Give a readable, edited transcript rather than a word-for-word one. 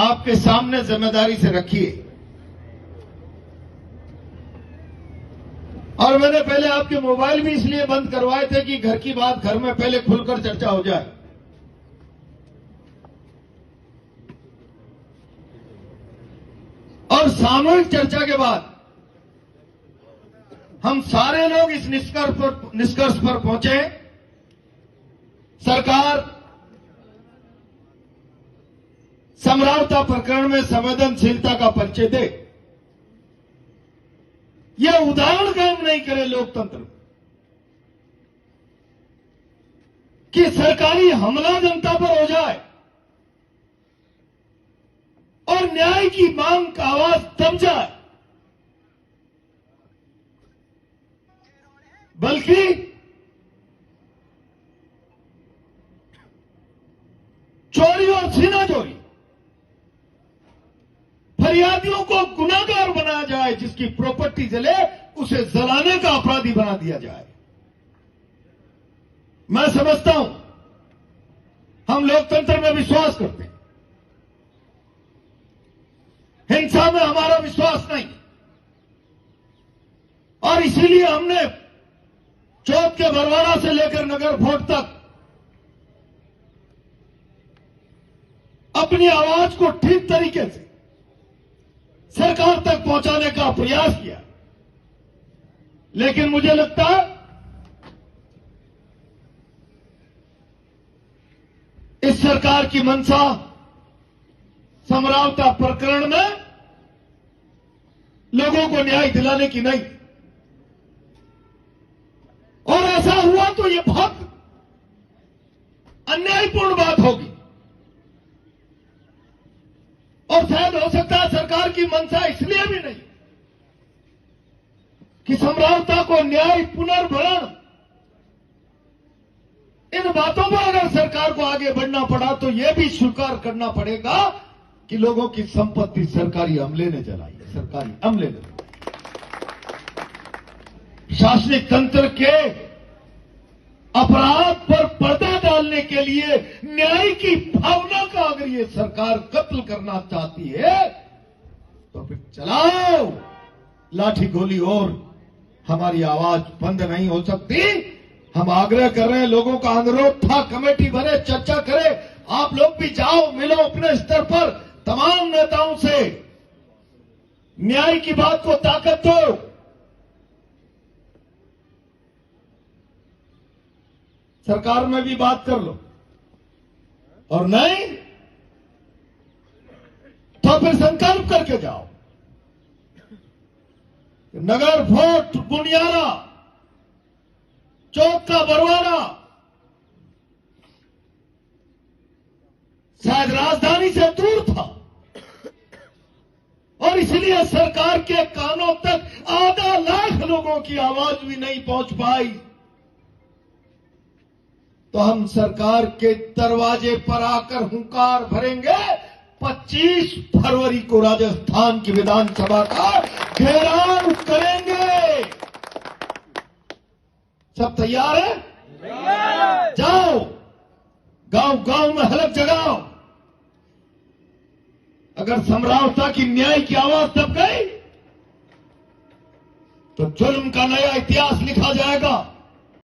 आपके सामने जिम्मेदारी से रखी है। और मैंने पहले आपके मोबाइल भी इसलिए बंद करवाए थे कि घर की बात घर में पहले खुलकर चर्चा हो जाए। और सामूहिक चर्चा के बाद हम सारे लोग इस निष्कर्ष पर पहुंचे, सरकार समरावता प्रकरण में संवेदनशीलता का परिचय दे। यह उदाहरण कायम नहीं करे लोकतंत्र कि सरकारी हमला जनता पर हो जाए और न्याय की मांग का आवाज दब जाए, बल्कि चोरी और सीनाचोरी फरियादियों को गुनाहगार बनाया जाए, जिसकी प्रॉपर्टी जले उसे जलाने का अपराधी बना दिया जाए। मैं समझता हूं हम लोकतंत्र में विश्वास करते हैं, हिंसा में हमारा विश्वास नहीं, और इसीलिए हमने चौथ के बरवाड़ा से लेकर नगर फोर्ट तक अपनी आवाज को ठीक तरीके से सरकार तक पहुंचाने का प्रयास किया। लेकिन मुझे लगता है इस सरकार की मंशा समरावता प्रकरण में लोगों को न्याय दिलाने की नहीं, और ऐसा हुआ तो ये बहुत अन्यायपूर्ण बात होगी। और शायद हो सकता है सरकार की मंशा इसलिए भी नहीं कि समरावता को न्याय पुनर्भरण, इन बातों पर अगर सरकार को आगे बढ़ना पड़ा तो यह भी स्वीकार करना पड़ेगा कि लोगों की संपत्ति सरकारी अमले ने जलाई है, सरकारी अमले ने। शासनिक तंत्र के अपराध पर पर्दा डालने के लिए न्याय की भावना का अगर ये सरकार कत्ल करना चाहती है तो फिर चलाओ लाठी गोली, और हमारी आवाज बंद नहीं हो सकती। हम आग्रह कर रहे हैं, लोगों का अनुरोध था कमेटी बने, चर्चा करे। आप लोग भी जाओ, मिलो अपने स्तर पर तमाम नेताओं से, न्याय की बात को ताकत दो। सरकार में भी बात कर लो, और नहीं तो फिर संकल्प करके जाओ। नगर फोर्ट, बुनियारा, चौक का बरवाड़ा शायद राजधानी से दूर था, और इसलिए सरकार के कानों तक आधा लाख लोगों की आवाज भी नहीं पहुंच पाई। तो हम सरकार के दरवाजे पर आकर हुंकार भरेंगे। 25 फरवरी को राजस्थान की विधानसभा का घेराव करेंगे। सब तैयार है? जाओ, गांव गांव में हलक जगाओ। अगर समरावता की न्याय की आवाज दब गई तो जुल्म का नया इतिहास लिखा जाएगा।